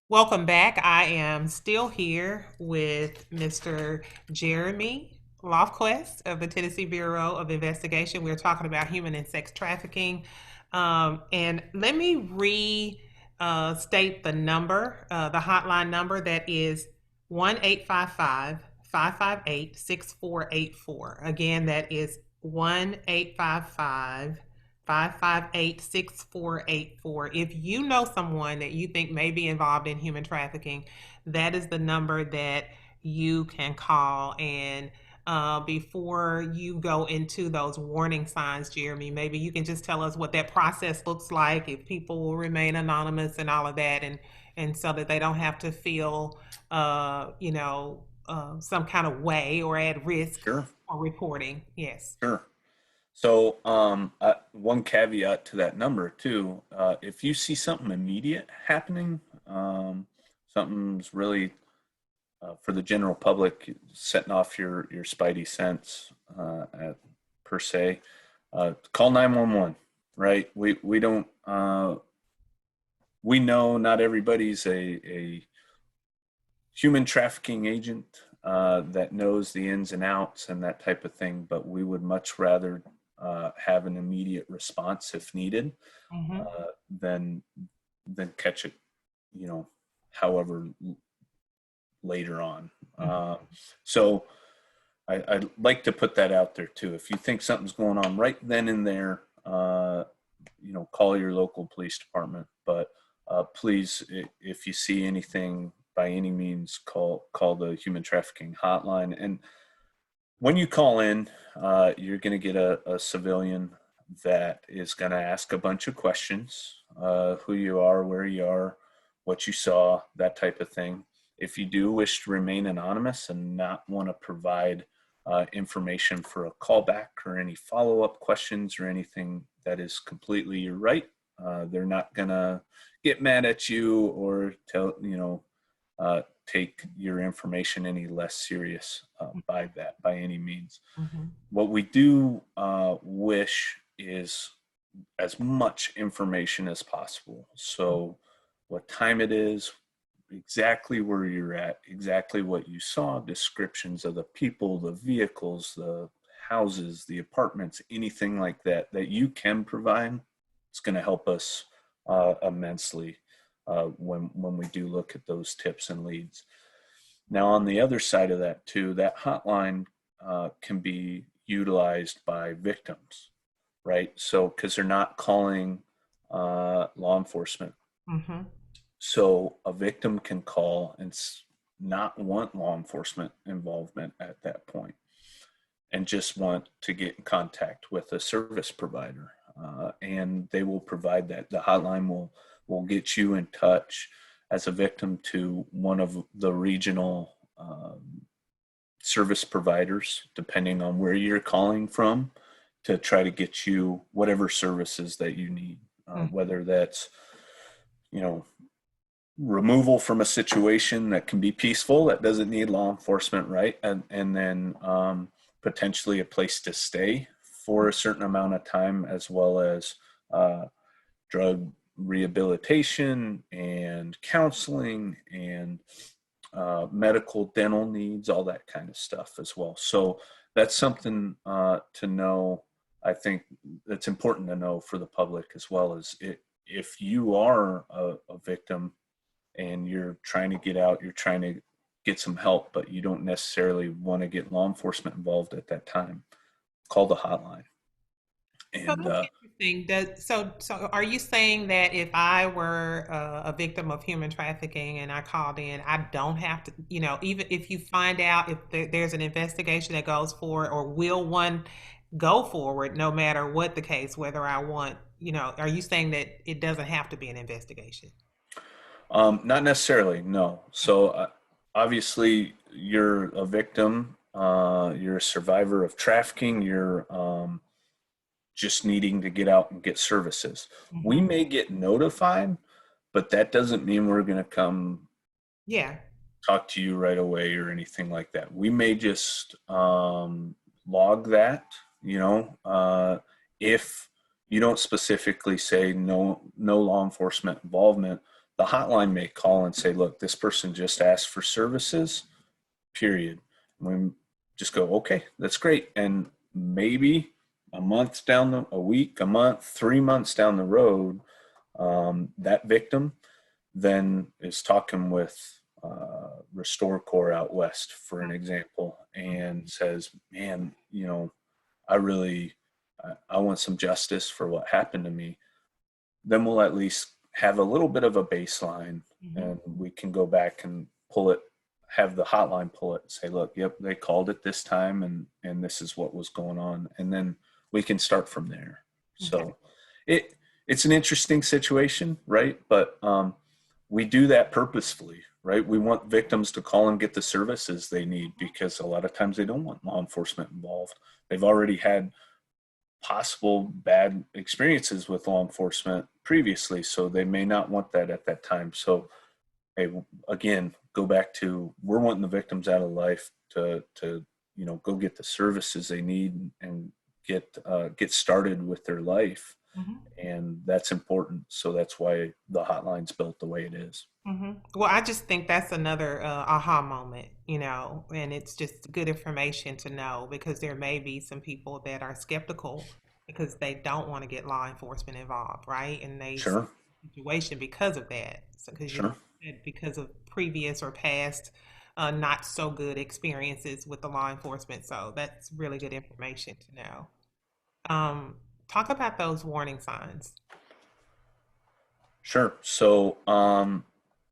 Welcome back. I am still here with Mr. Jeremy Loftquest of the Tennessee Bureau of Investigation. We're talking about human and sex trafficking. And let me state the number, the hotline number that is 1-855-558-6484. Again, that is 1-855-558-6484. If you know someone that you think may be involved in human trafficking, that is the number that you can call. And before you go into those warning signs, Jeremy, maybe you can just tell us what that process looks like, if people will remain anonymous and all of that, and so that they don't have to feel, some kind of way or at risk Sure, for reporting. Yes. sure. So, one caveat to that number too, if you see something immediate happening, something's really for the general public setting off your spidey sense per se, call 911. Right? We don't we know not everybody's a human trafficking agent that knows the ins and outs and that type of thing, but we would much rather have an immediate response if needed Mm-hmm. uh, than than catch it, you know, however later on. Uh, so I'd like to put that out there too. If you think something's going on right then and there, call your local police department. But please, if you see anything by any means, call the human trafficking hotline. And when you call in, you're going to get a civilian that is going to ask a bunch of questions: who you are, where you are, what you saw, that type of thing. If you do wish to remain anonymous and not want to provide information for a callback or any follow up questions or anything, that is completely your right. They're not going to get mad at you or take your information any less serious by any means. Mm-hmm. What we do wish is as much information as possible. So, what time it is, exactly where you're at, exactly what you saw, descriptions of the people, the vehicles, the houses, the apartments, anything like that that you can provide. It's going to help us immensely when we do look at those tips and leads. Now, on the other side of that too, that hotline can be utilized by victims, right? So, because they're not calling law enforcement, Mm-hmm. so a victim can call and not want law enforcement involvement at that point and just want to get in contact with a service provider. And they will provide that. The hotline will get you in touch as a victim to one of the regional service providers, depending on where you're calling from, to try to get you whatever services that you need, whether that's, you know, removal from a situation that can be peaceful that doesn't need law enforcement, right? And then potentially a place to stay for a certain amount of time, as well as drug rehabilitation and counseling and medical dental needs, all that kind of stuff as well. So that's something to know. I think that's important to know for the public as well. As if you are a victim and you're trying to get out, you're trying to get some help, but you don't necessarily want to get law enforcement involved at that time, call the hotline. So And that's interesting. So are you saying that if I were a victim of human trafficking and I called in, I don't have to, even if you find out if there's an investigation that goes forward, or will one go forward, no matter what the case, whether I want, are you saying that it doesn't have to be an investigation? not necessarily, no. So obviously, you're a victim, you're a survivor of trafficking, you're just needing to get out and get services. We Hmm. may get notified, but that doesn't mean we're going to come Yeah. talk to you right away or anything like that. We may just log that, if you don't specifically say no law enforcement involvement, the hotline may call and say, look, this person just asked for services, period. We just go, okay, that's great. And maybe a week, a month, 3 months down the road, that victim then is talking with Restore Corps out west, for an example, and says, man, I really, I want some justice for what happened to me. Then we'll at least have a little bit of a baseline, Mm-hmm. and we can go back and pull it, have the hotline pull it and say, look, yep, they called it this time, and this is what was going on. And then we can start from there. Okay. So it's an interesting situation, right? But we do that purposefully, right? We want victims to call and get the services they need, because a lot of times they don't want law enforcement involved. They've already had possible bad experiences with law enforcement previously, so they may not want that at that time. So, hey, again, go back to, we're wanting the victims out of life to go get the services they need and get started with their life, Mm-hmm. and that's important. So that's why the hotline's built the way it is. Well, I just think that's another aha moment, and it's just good information to know, because there may be some people that are skeptical because they don't want to get law enforcement involved, right? And they Sure, situation because of that. So, because sure. because of previous or past not so good experiences with the law enforcement. So that's really good information to know. Um, Talk about those warning signs. Sure. So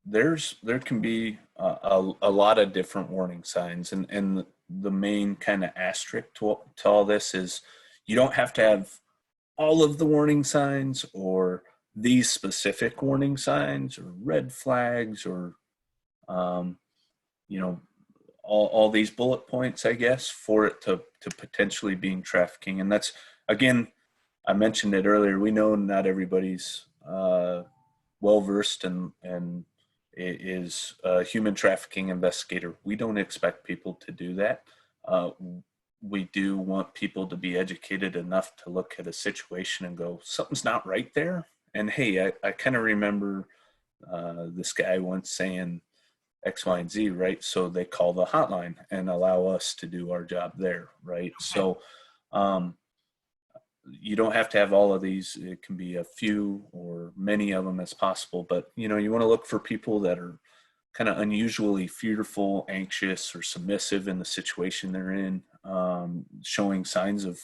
there can be a lot of different warning signs, and the main kind of asterisk to all this is, you don't have to have all of the warning signs, or these specific warning signs, or red flags, or um, you know all these bullet points, I guess, for it to potentially being trafficking. And that's, again, I mentioned it earlier. We know not everybody's well versed and is a human trafficking investigator. We don't expect people to do that. Uh, we do want people to be educated enough to look at a situation and go, something's not right there. And hey, I kind of remember this guy once saying X, Y, and Z, right? So they call the hotline and allow us to do our job there, right? Okay. So um, you don't have to have all of these. It can be a few or many of them as possible, but you want to look for people that are kind of unusually fearful, anxious, or submissive in the situation they're in, showing signs of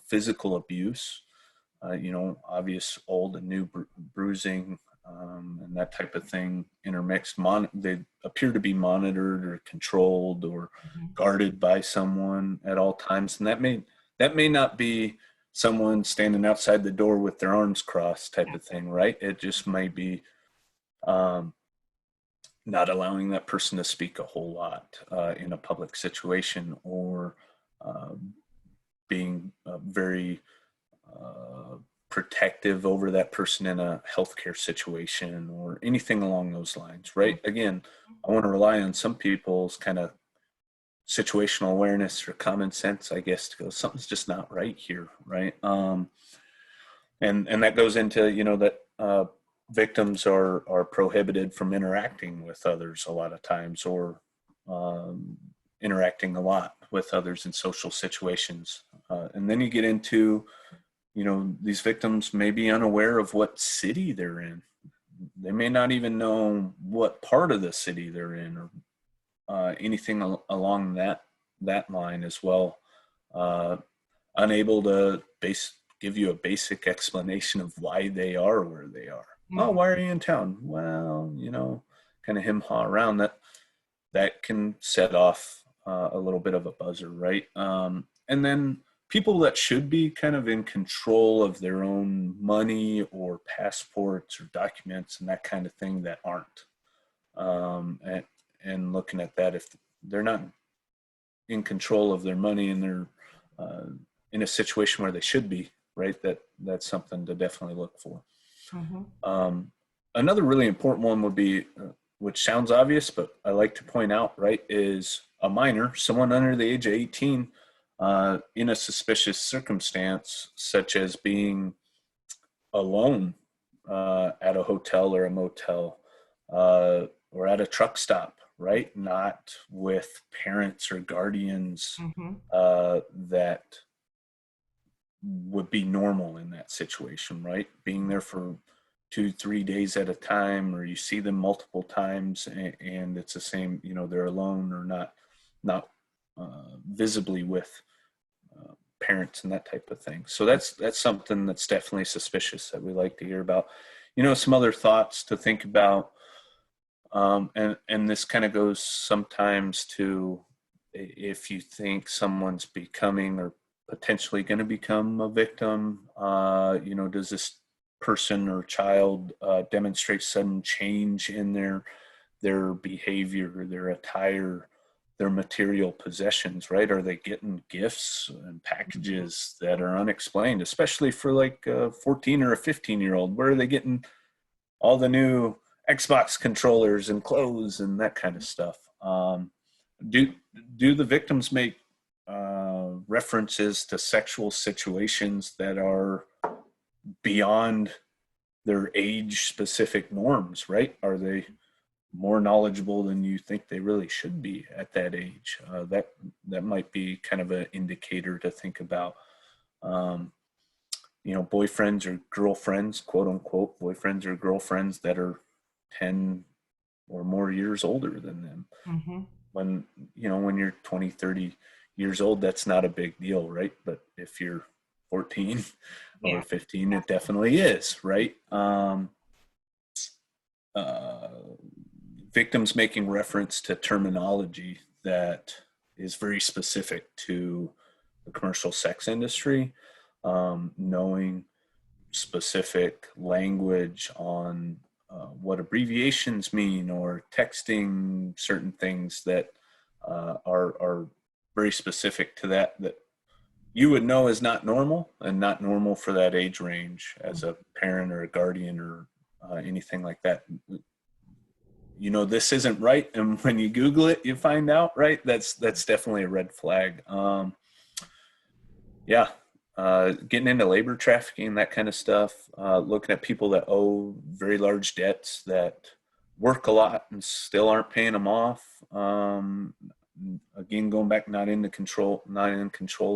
physical abuse, obvious old and new bruising, and that type of thing intermixed. They appear to be monitored or controlled or Mhm. guarded by someone at all times, and that may not be someone standing outside the door with their arms crossed type of thing, right? It just may be um, not allowing that person to speak a whole lot in a public situation, or uh, being very uh, protective over that person in a healthcare situation, or anything along those lines, right? Again, I want to rely on some people's kind of situational awareness or common sense, I guess, to go, something's just not right here, right? And that goes into, that victims are prohibited from interacting with others a lot of times, or um, interacting a lot with others in social situations. And then you get into, these victims may be unaware of what city they're in. They may not even know what part of the city they're in, or anything along that line as well. Uh, Unable to give you a basic explanation of why they are where they are. Oh, Mhm. why are you in town? Well, kind of him haw around. That can set off a little bit of a buzzer, right? And then people that should be kind of in control of their own money or passports or documents and that kind of thing, that aren't. And looking at that, if they're not in control of their money, and they're uh, in a situation where they should be, right? That's something to definitely look for. Mhm. Um, Another really important one would be, which sounds obvious, but I like to point out, right, is a minor, someone under the age of 18, in a suspicious circumstance, such as being alone at a hotel or a motel. or at a truck stop, right? Not with parents or guardians Mm-hmm. that would be normal in that situation, right? Being there for 2, 3 days at a time, or you see them multiple times, and it's the same. They're alone or not visibly with parents and that type of thing. So that's something that's definitely suspicious that we like to hear about. Some other thoughts to think about, and this kind of goes sometimes to if you think someone's becoming or potentially going to become a victim. Does this person or child demonstrate sudden change in their behavior, their attire, their material possessions, right? Are they getting gifts and packages that are unexplained, especially for like a 14 or a 15-year-old? Where are they getting all the new Xbox controllers and clothes and that kind of stuff? Do do the victims make references to sexual situations that are beyond their age specific norms, right? Are they more knowledgeable than you think they really should be at that age? That might be kind of an indicator to think about. Um, Boyfriends or girlfriends, quote unquote, boyfriends or girlfriends that are 10 or more years older than them. Mm-hmm. When you're 20, 30 years old, that's not a big deal, right? But if you're 14 or Yeah. 15, it definitely is, right? Uh, Victims making reference to terminology that is very specific to the commercial sex industry, knowing specific language on what abbreviations mean, or texting certain things that are very specific to that you would know is not normal and not normal for that age range as a parent or a guardian or anything like that. This isn't right, and when you Google it, you find out, right? That's definitely a red flag. Yeah, getting into labor trafficking, that kind of stuff. Looking at people that owe very large debts, that work a lot and still aren't paying them off. Again, going back, not in control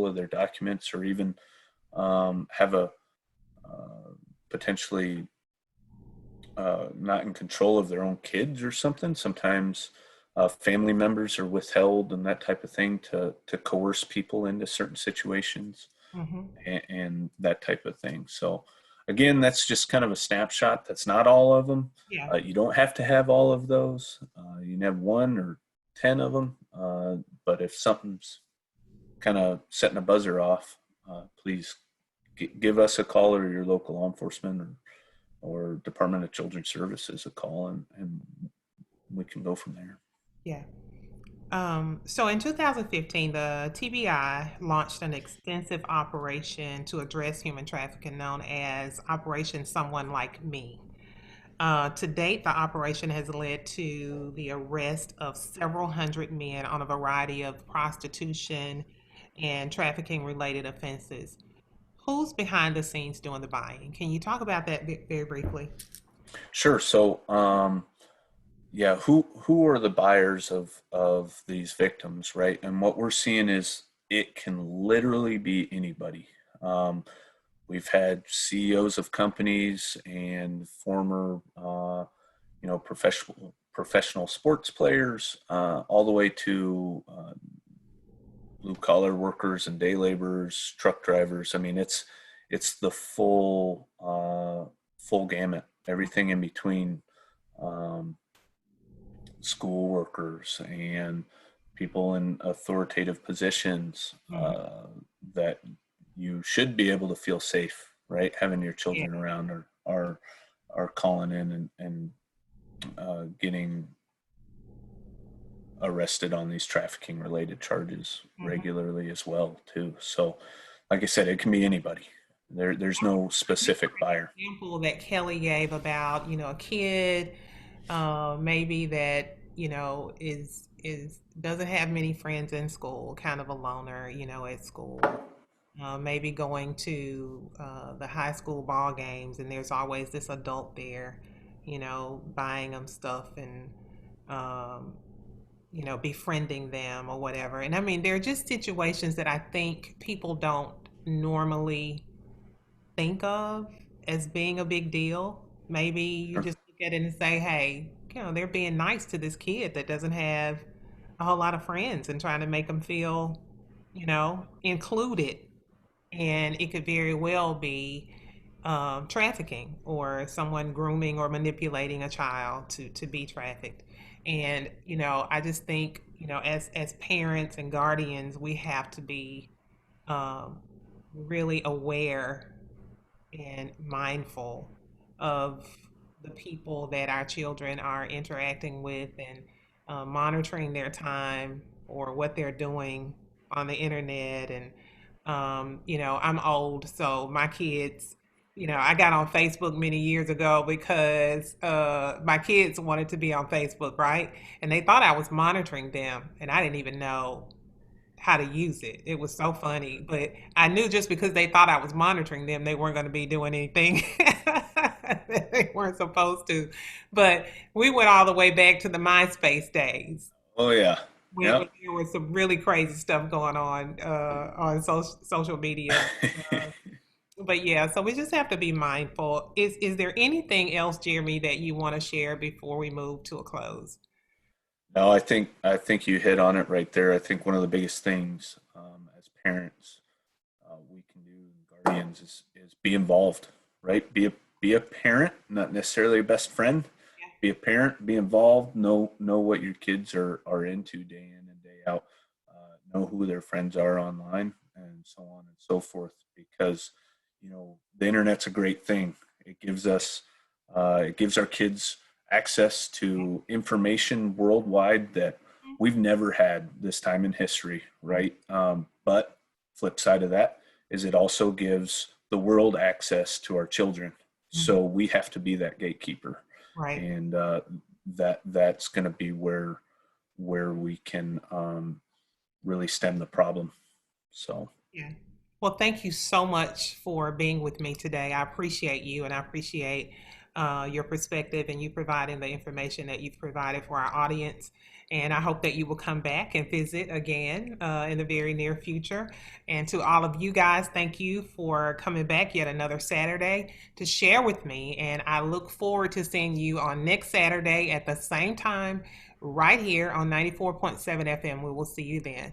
of their documents, or even have a potentially not in control of their own kids or something. Sometimes family members are withheld and that type of thing to coerce people into certain situations, Mm-hmm. and that type of thing. So again, that's just kind of a snapshot. That's not all of them. Yeah. You don't have to have all of those. You can have 1 or 10 of them. But if something's kind of setting a buzzer off, please give us a call, or your local law enforcement or Department of Children's Services a call, and we can go from there. Yeah. So in 2015, the TBI launched an extensive operation to address human trafficking known as Operation Someone Like Me. To date, the operation has led to the arrest of several hundred men on a variety of prostitution and trafficking related offenses. Who's behind the scenes doing the buying? Can you talk about that very briefly? Sure. So, yeah, who are the buyers of these victims, right? And what we're seeing is it can literally be anybody. Um, we've had CEOs of companies and former, professional sports players, all the way to blue collar workers and day laborers, truck drivers. I mean, it's the full gamut, everything in between. Um, School workers and people in authoritative positions, Mhm. that you should be able to feel safe, right? Having your Yeah. children around, are calling in and getting arrested on these trafficking related charges Mhm. regularly as well too. So, like I said, it can be anybody. There's no specific buyer. Example that Kelly gave about, a kid, maybe that, is doesn't have many friends in school, kind of a loner, at school. Maybe going to the high school ball games, and there's always this adult there, buying them stuff and, um, befriending them or whatever. And I mean, there are just situations that I think people don't normally think of as being a big deal. Maybe you Sure. just look at it and say, hey, they're being nice to this kid that doesn't have a whole lot of friends and trying to make them feel, included. And it could very well be trafficking or someone grooming or manipulating a child to be trafficked. And, I just think, as parents and guardians, we have to be um, really aware and mindful of the people that our children are interacting with and monitoring their time or what they're doing on the internet. And, I'm old, so my kids, I got on Facebook many years ago because my kids wanted to be on Facebook, right? And they thought I was monitoring them, and I didn't even know how to use it. It was so funny, but I knew just because they thought I was monitoring them, they weren't going to be doing anything that they weren't supposed to. But we went all the way back to the MySpace days Oh yeah. when Yep. there was some really crazy stuff going on social media. But yeah, so we just have to be mindful. Is there anything else, Jeremy, that you want to share before we move to a close? No, I think you hit on it right there. I think one of the biggest things as parents we can do, guardians, is be involved, right? Be a parent, not necessarily a best friend. Be a parent, be involved. Know what your kids are into day in and day out. Know who their friends are online, and so on and so forth. Because the internet's a great thing. It gives our kids access to information worldwide that we've never had this time in history, right? But flip side of that is it also gives the world access to our children. Mhm. So we have to be that gatekeeper, Right. and that's going to be where we can really stem the problem. So Yeah. Well, thank you so much for being with me today. I appreciate you and I appreciate your perspective and you providing the information that you've provided for our audience. And I hope that you will come back and visit again in the very near future. And to all of you guys, thank you for coming back yet another Saturday to share with me. And I look forward to seeing you on next Saturday at the same time, right here on 94.7 FM. We will see you then.